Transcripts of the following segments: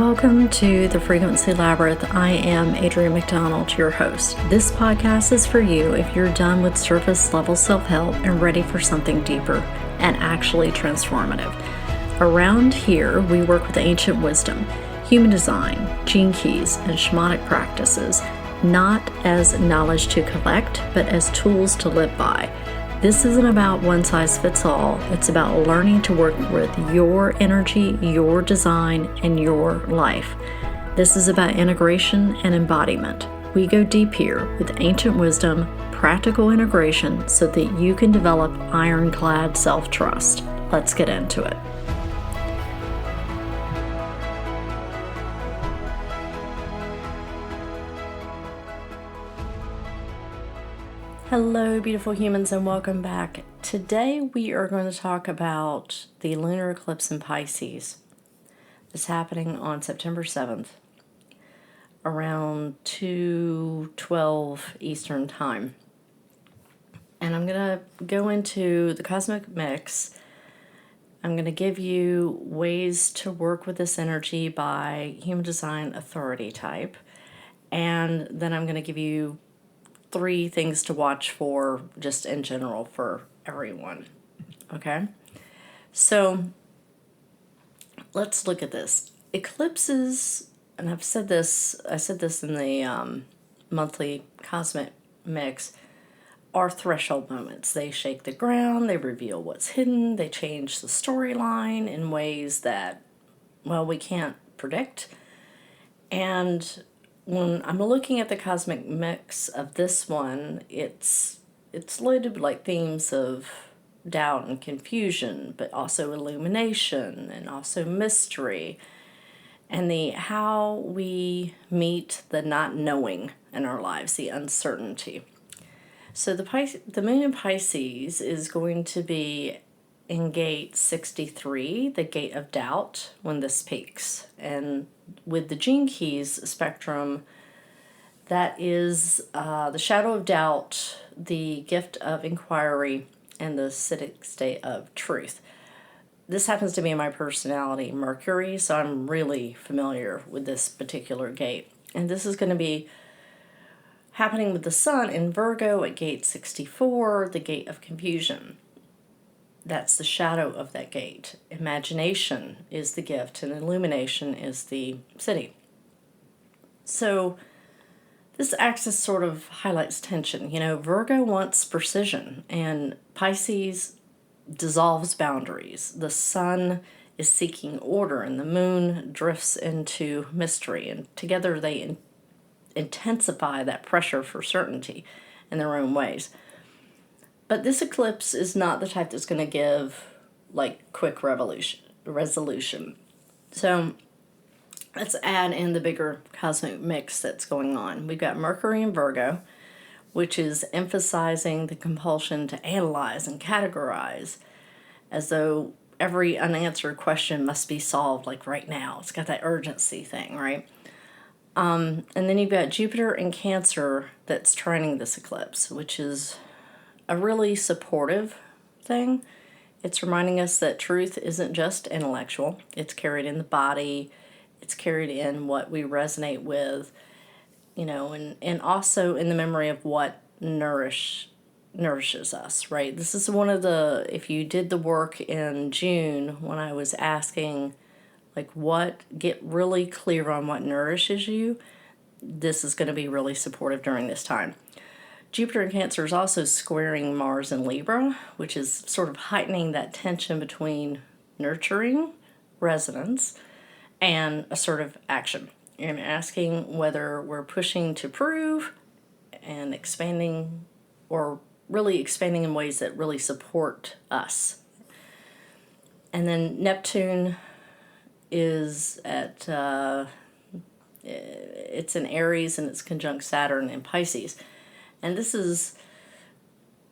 Welcome to the Frequency Labyrinth. I am Adrienne McDonald, your host. This podcast is for you if you're done with surface level self-help and ready for something deeper and actually transformative. Around here, we work with ancient wisdom, human design, gene keys, and shamanic practices, not as knowledge to collect, but as tools to live by. This isn't about one size fits all. It's about learning to work with your energy, your design, and your life. This is about integration and embodiment. We go deep here with ancient wisdom, practical integration, so that you can develop ironclad self-trust. Let's get into it. Hello, beautiful humans, and welcome back. Today we are going to talk about the lunar eclipse in Pisces. It's happening on September 7th, around 2:12 Eastern Time. And I'm going to go into the cosmic mix. I'm going to give you ways to work with this energy by human design authority type. And then I'm going to give you 3 things to watch for just in general for everyone. Okay? So let's look at this. Eclipses, and I said this in the monthly cosmic mix, are threshold moments. They shake the ground, they reveal what's hidden, they change the storyline in ways that, well, we can't predict. And when I'm looking at the cosmic mix of this one, it's loaded with like themes of doubt and confusion, but also illumination and also mystery, and the how we meet the not knowing in our lives, the uncertainty. So the moon in Pisces is going to be in gate 63, the gate of doubt, when this peaks. And with the gene keys spectrum, that is the shadow of doubt, the gift of inquiry, and the acidic state of truth. This happens to be my personality, Mercury, so I'm really familiar with this particular gate. And this is going to be happening with the sun in Virgo at gate 64, the gate of confusion. That's the shadow of that gate. Imagination is the gift, and illumination is the city. So this axis sort of highlights tension. You know, Virgo wants precision, and Pisces dissolves boundaries. The sun is seeking order, and the moon drifts into mystery, and together they intensify that pressure for certainty in their own ways. But this eclipse is not the type that's going to give like quick resolution. So let's add in the bigger cosmic mix that's going on. We've got Mercury in Virgo, which is emphasizing the compulsion to analyze and categorize as though every unanswered question must be solved like right now. It's got that urgency thing, right? And then you've got Jupiter in Cancer that's trining this eclipse, which is a really supportive thing. It's reminding us that truth isn't just intellectual. It's carried in the body. It's carried in what we resonate with, you know, and also in the memory of what nourishes us, right? This is one of the, if you did the work in June when I was asking, like, get really clear on what nourishes you, this is going to be really supportive during this time. Jupiter in Cancer is also squaring Mars in Libra, which is sort of heightening that tension between nurturing resonance and assertive action. And asking whether we're pushing to prove and expanding, or really expanding in ways that really support us. And then Neptune is at, it's in Aries, and it's conjunct Saturn in Pisces. And this is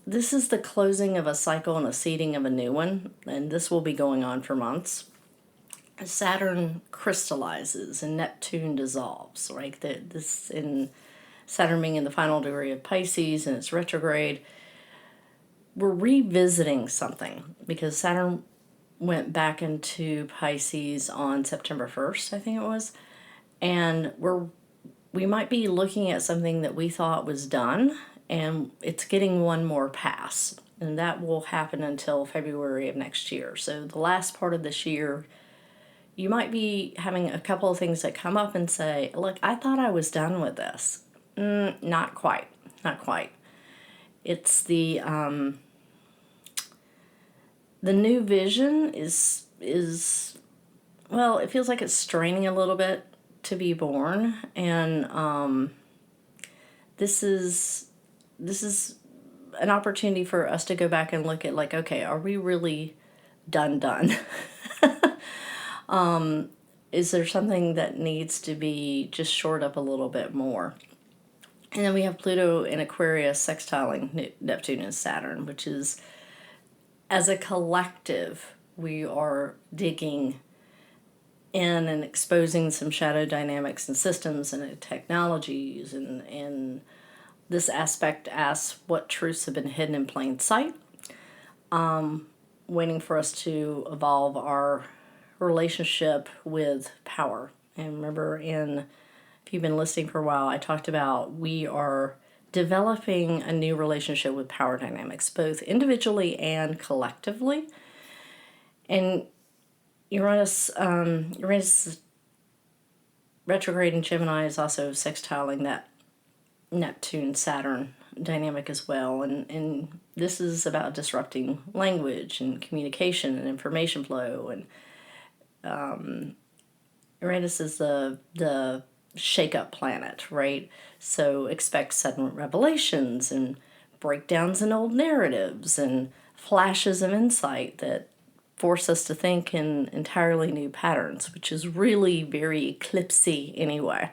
the closing of a cycle and a seeding of a new one, and this will be going on for months. Saturn crystallizes and Neptune dissolves, right? This in Saturn being in the final degree of Pisces and it's retrograde, we're revisiting something because Saturn went back into Pisces on September 1st, I think it was. And we might be looking at something that we thought was done, and it's getting one more pass. And that will happen until February of next year. So the last part of this year, you might be having a couple of things that come up and say, look, I thought I was done with this. Not quite. Not quite. It's the new vision is well, it feels like it's straining a little bit to be born, and this is an opportunity for us to go back and look at, like, okay, are we really done? Is there something that needs to be just shored up a little bit more? And then we have Pluto in Aquarius sextiling Neptune and Saturn, which is, as a collective, we are digging in and exposing some shadow dynamics and systems and technologies, and this aspect asks what truths have been hidden in plain sight, waiting for us to evolve our relationship with power. And remember, if you've been listening for a while, I talked about we are developing a new relationship with power dynamics, both individually and collectively. And Uranus retrograde in Gemini is also sextiling that Neptune-Saturn dynamic as well. And this is about disrupting language and communication and information flow. And Uranus is the shake-up planet, right? So expect sudden revelations and breakdowns in old narratives and flashes of insight that force us to think in entirely new patterns, which is really very eclipsy anyway.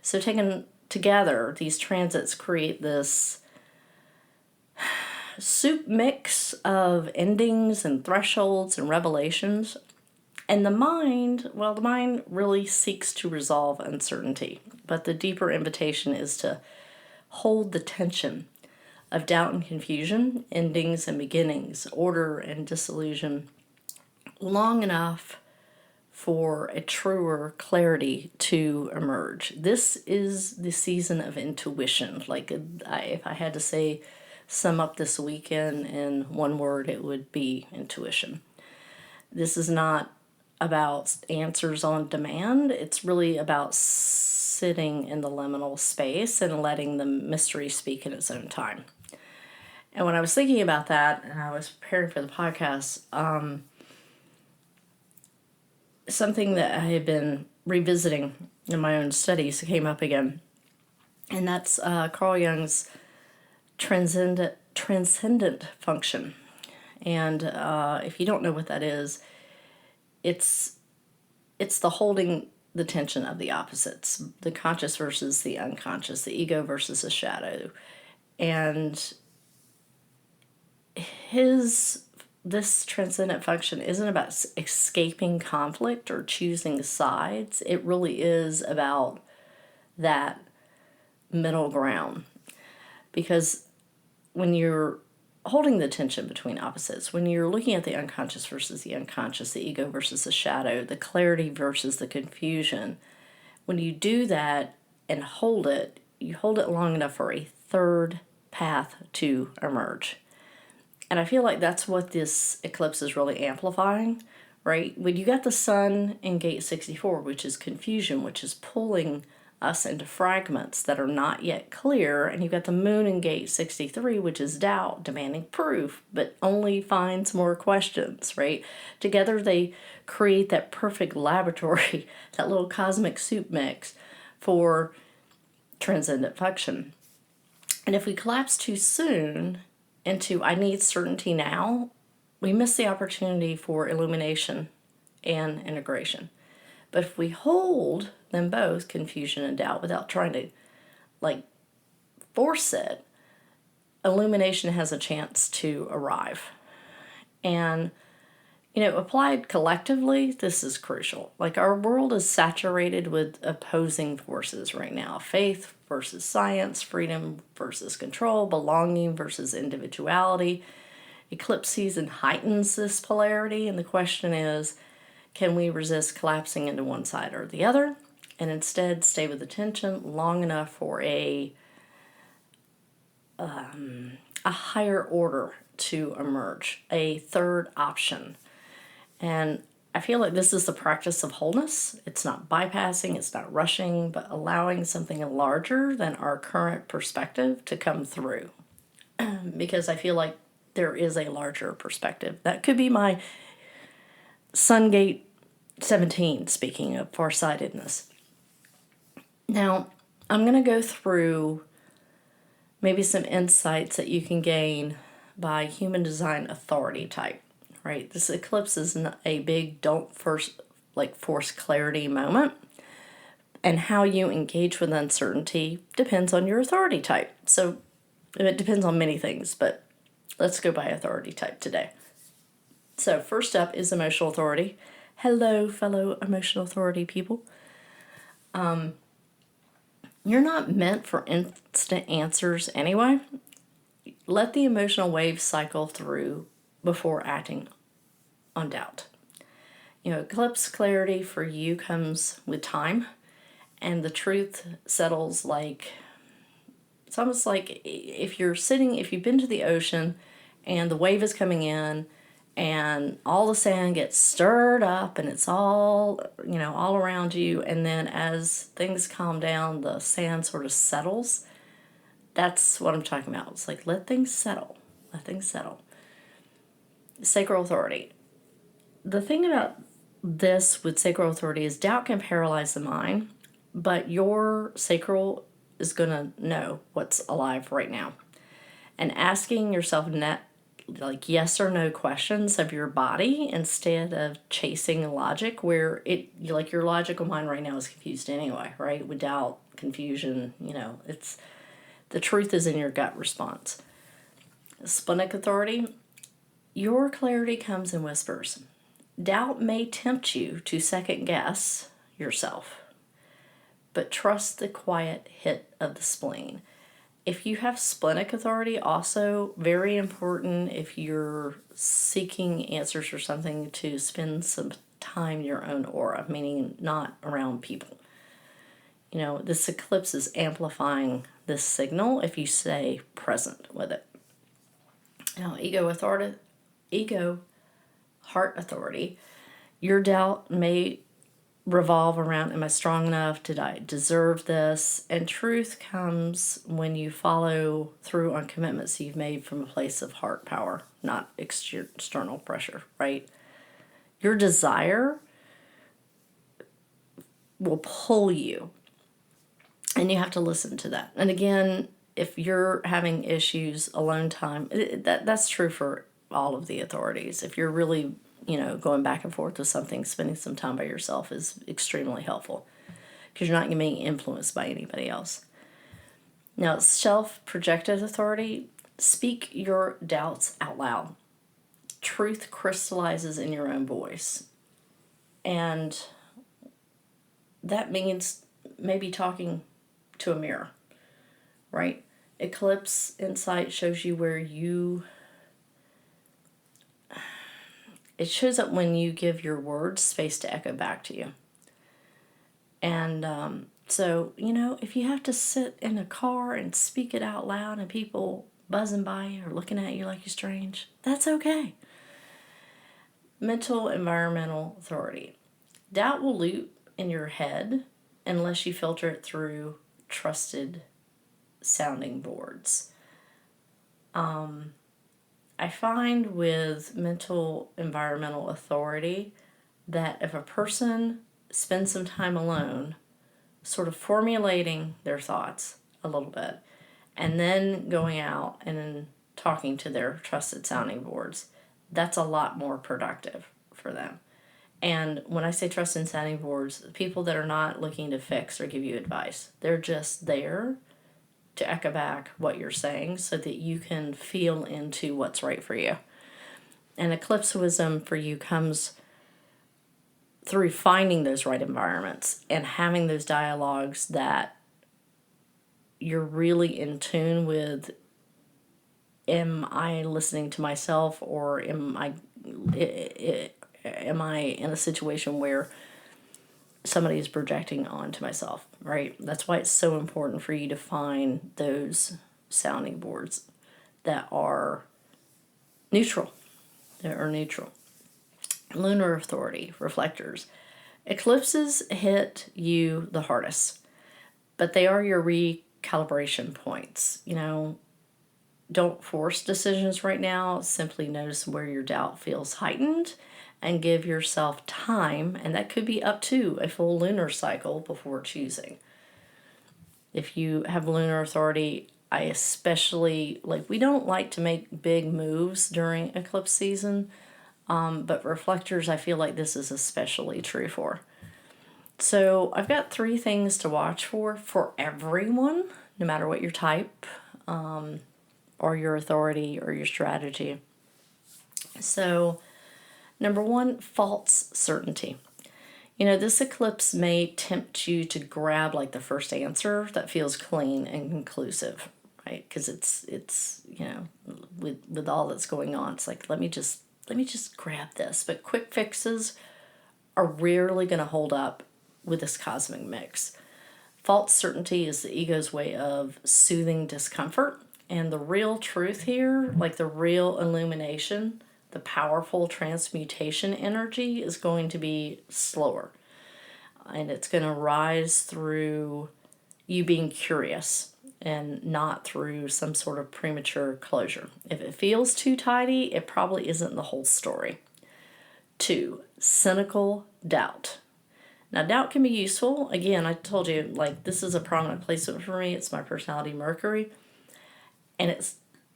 So taken together, these transits create this soup mix of endings and thresholds and revelations. And the mind really seeks to resolve uncertainty. But the deeper invitation is to hold the tension of doubt and confusion, endings and beginnings, order and disillusion, long enough for a truer clarity to emerge. This is the season of intuition. Like, if I had to sum up this weekend in one word, it would be intuition. This is not about answers on demand. It's really about sitting in the liminal space and letting the mystery speak in its own time. And when I was thinking about that, and I was preparing for the podcast, something that I had been revisiting in my own studies came up again. And that's Carl Jung's transcendent function. And if you don't know what that is, it's the holding the tension of the opposites, the conscious versus the unconscious, the ego versus the shadow. And this transcendent function isn't about escaping conflict or choosing sides. It really is about that middle ground. Because when you're holding the tension between opposites, when you're looking at the unconscious versus the unconscious, the ego versus the shadow, the clarity versus the confusion, when you do that and you hold it long enough for a third path to emerge. And I feel like that's what this eclipse is really amplifying, right? When you got the sun in gate 64, which is confusion, which is pulling us into fragments that are not yet clear, and you've got the moon in gate 63, which is doubt, demanding proof, but only finds more questions, right? Together they create that perfect laboratory, that little cosmic soup mix for transcendent function. And if we collapse too soon into I need certainty now, we miss the opportunity for illumination and integration. But if we hold them both, confusion and doubt, without trying to force it, illumination has a chance to arrive. And applied collectively, this is crucial. Like, our world is saturated with opposing forces right now. Faith versus science, freedom versus control, belonging versus individuality. Eclipse season heightens this polarity, and the question is, can we resist collapsing into one side or the other, and instead stay with the tension long enough for a higher order to emerge, a third option? And I feel like this is the practice of wholeness. It's not bypassing, it's not rushing, but allowing something larger than our current perspective to come through. Because I feel like there is a larger perspective. That could be my Sungate 17, speaking of farsightedness. Now, I'm going to go through maybe some insights that you can gain by human design authority type, right? This eclipse is a big don't force clarity moment. And how you engage with uncertainty depends on your authority type. So it depends on many things, but let's go by authority type today. So first up is emotional authority. Hello, fellow emotional authority people. You're not meant for instant answers anyway. Let the emotional waves cycle through before acting on doubt. Eclipse clarity for you comes with time, and the truth settles it's almost like if you've been to the ocean and the wave is coming in and all the sand gets stirred up and it's all around you, and then as things calm down, the sand sort of settles. That's what I'm talking about. It's like, let things settle. Let things settle. Sacral authority. The thing about this with sacral authority is doubt can paralyze the mind, but your sacral is going to know what's alive right now. And asking yourself yes or no questions of your body instead of chasing logic, where your logical mind right now is confused anyway, right? With doubt, confusion, it's the truth is in your gut response. Splenic authority. Your clarity comes in whispers. Doubt may tempt you to second guess yourself, but trust the quiet hit of the spleen. If you have splenic authority, also very important if you're seeking answers for something, to spend some time in your own aura, meaning not around people. This eclipse is amplifying this signal if you stay present with it. Now, heart authority. Your doubt may revolve around, am I strong enough? Did I deserve this? And truth comes when you follow through on commitments you've made from a place of heart power, not external pressure, right? Your desire will pull you, and you have to listen to that. And again, if you're having issues, alone time, that's true for all of the authorities. If you're really going back and forth with something, spending some time by yourself is extremely helpful, because you're not being influenced by anybody else. Now, self-projected authority. Speak your doubts out loud. Truth crystallizes in your own voice. And that means maybe talking to a mirror, right? Eclipse insight shows you it shows up when you give your words space to echo back to you. And so, if you have to sit in a car and speak it out loud and people buzzing by you or looking at you like you're strange, that's okay. Mental environmental authority. Doubt will loop in your head unless you filter it through trusted sounding boards. I find with mental environmental authority that if a person spends some time alone, sort of formulating their thoughts a little bit, and then going out and then talking to their trusted sounding boards, that's a lot more productive for them. And when I say trusted sounding boards, people that are not looking to fix or give you advice, they're just there to echo back what you're saying so that you can feel into what's right for you. And eclipse wisdom for you comes through finding those right environments and having those dialogues that you're really in tune with am I listening to myself, or am I in a situation where somebody is projecting onto myself, right? That's why it's so important for you to find those sounding boards that are neutral. Lunar authority, reflectors. Eclipses hit you the hardest, but they are your recalibration points. Don't force decisions right now. Simply notice where your doubt feels heightened and give yourself time, and that could be up to a full lunar cycle before choosing. If you have lunar authority, I especially, we don't like to make big moves during eclipse season, but reflectors, I feel like this is especially true for. So I've got 3 things to watch for everyone, no matter what your type, or your authority or your strategy. So, number 1, false certainty. This eclipse may tempt you to grab the first answer that feels clean and conclusive, right? Because it's with all that's going on, it's let me just grab this. But quick fixes are rarely going to hold up with this cosmic mix. False certainty is the ego's way of soothing discomfort. And the real truth here, the real illumination, the powerful transmutation energy is going to be slower. And it's going to rise through you being curious and not through some sort of premature closure. If it feels too tidy, it probably isn't the whole story. 2, cynical doubt. Now, doubt can be useful. Again, I told you, this is a prominent placement for me. It's my personality Mercury. And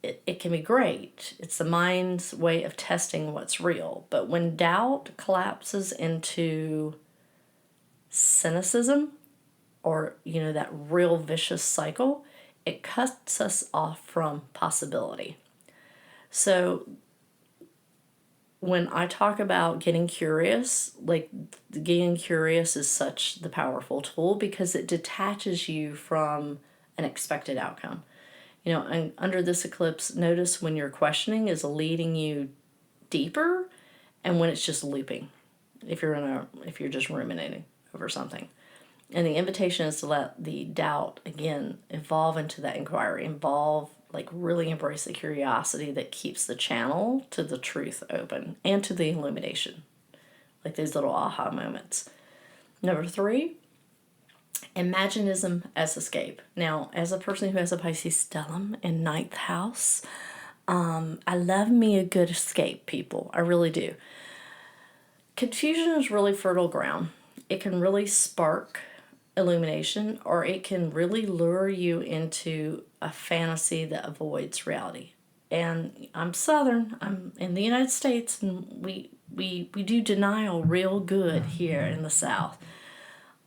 it can be great. It's the mind's way of testing what's real. But when doubt collapses into cynicism, or that real vicious cycle, it cuts us off from possibility. So when I talk about getting curious, getting curious is such the powerful tool because it detaches you from an expected outcome. And under this eclipse, notice when your questioning is leading you deeper and when it's just looping, if you're just ruminating over something. And the invitation is to let the doubt, again, evolve into that inquiry, really embrace the curiosity that keeps the channel to the truth open and to the illumination, these little aha moments. Number 3, imaginism as escape. Now, as a person who has a Pisces stellium in 9th house, I love me a good escape, people. I really do. Confusion is really fertile ground. It can really spark illumination, or it can really lure you into a fantasy that avoids reality. And I'm Southern. I'm in the United States, and we do denial real good here in the South.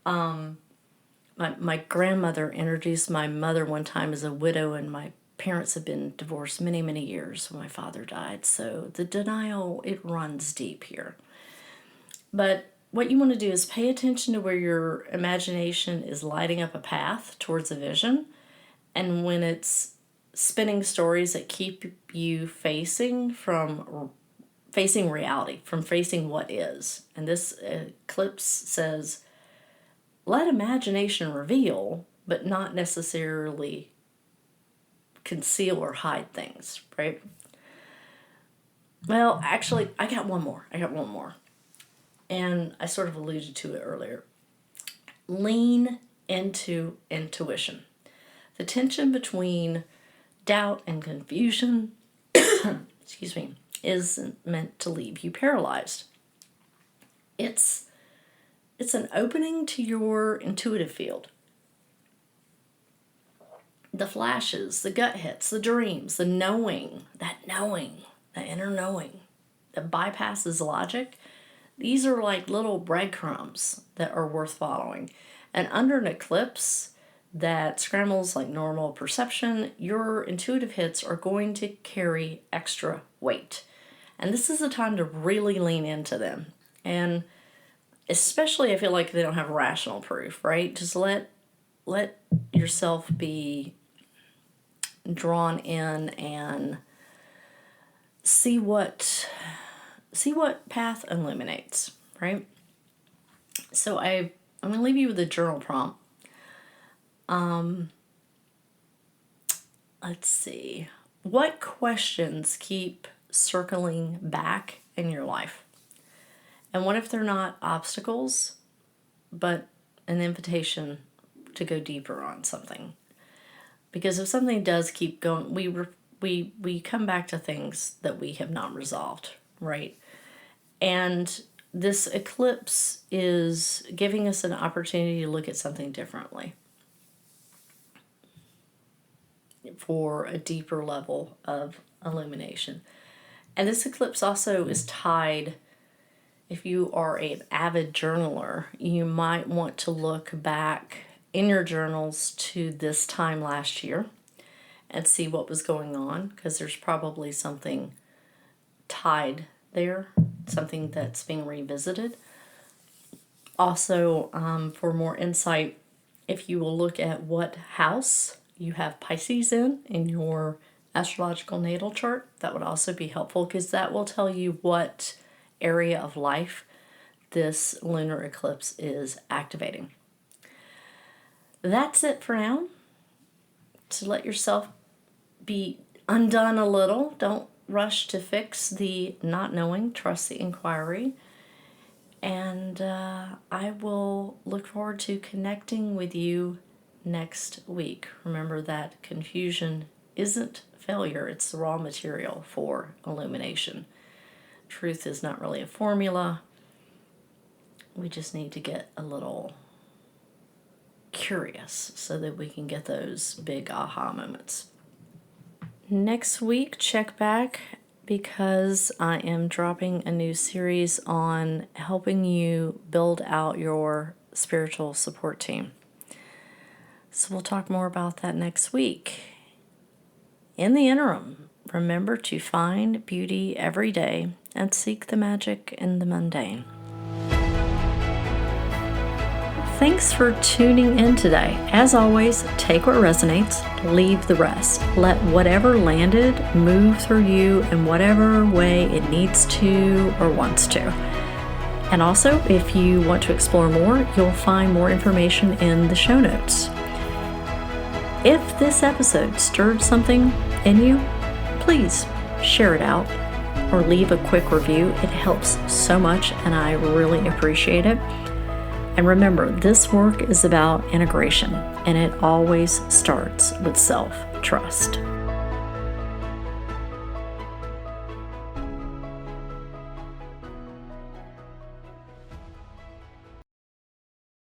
My grandmother introduced my mother one time as a widow, and my parents have been divorced many, many years when my father died. So the denial, it runs deep here. But what you want to do is pay attention to where your imagination is lighting up a path towards a vision, and when it's spinning stories that keep you facing reality, from facing what is. And this eclipse says, let imagination reveal, but not necessarily conceal or hide things, right? Well, actually, I got one more. And I sort of alluded to it earlier. Lean into intuition. The tension between doubt and confusion, isn't meant to leave you paralyzed. It's an opening to your intuitive field. The flashes, the gut hits, the dreams, the knowing, that inner knowing that bypasses logic. These are like little breadcrumbs that are worth following. And under an eclipse that scrambles normal perception, your intuitive hits are going to carry extra weight. And this is the time to really lean into them. And especially I feel like they don't have rational proof, right? Just let yourself be drawn in and see what path illuminates, right? So I'm going to leave you with a journal prompt. Let's see. What questions keep circling back in your life? And what if they're not obstacles, but an invitation to go deeper on something? Because if something does keep going, we come back to things that we have not resolved, right? And this eclipse is giving us an opportunity to look at something differently for a deeper level of illumination. And this eclipse also is tied, if you are an avid journaler, you might want to look back in your journals to this time last year and see what was going on, because there's probably something tied there, something that's being revisited. Also, for more insight, if you will look at what house you have Pisces in your astrological natal chart, that would also be helpful, because that will tell you what area of life this lunar eclipse is activating. That's it for now. To let yourself be undone a little. Don't rush to fix the not knowing. Trust the inquiry. And I will look forward to connecting with you next week. Remember that confusion isn't failure, it's the raw material for illumination. Truth is not really a formula. We just need to get a little curious so that we can get those big aha moments. Next week, check back, because I am dropping a new series on helping you build out your spiritual support team. So we'll talk more about that next week. In the interim, remember to find beauty every day and seek the magic in the mundane. Thanks for tuning in today. As always, take what resonates, leave the rest. Let whatever landed move through you in whatever way it needs to or wants to. And also, if you want to explore more, you'll find more information in the show notes. If this episode stirred something in you, please share it out or leave a quick review. It helps so much and I really appreciate it. And remember, this work is about integration, and it always starts with self-trust.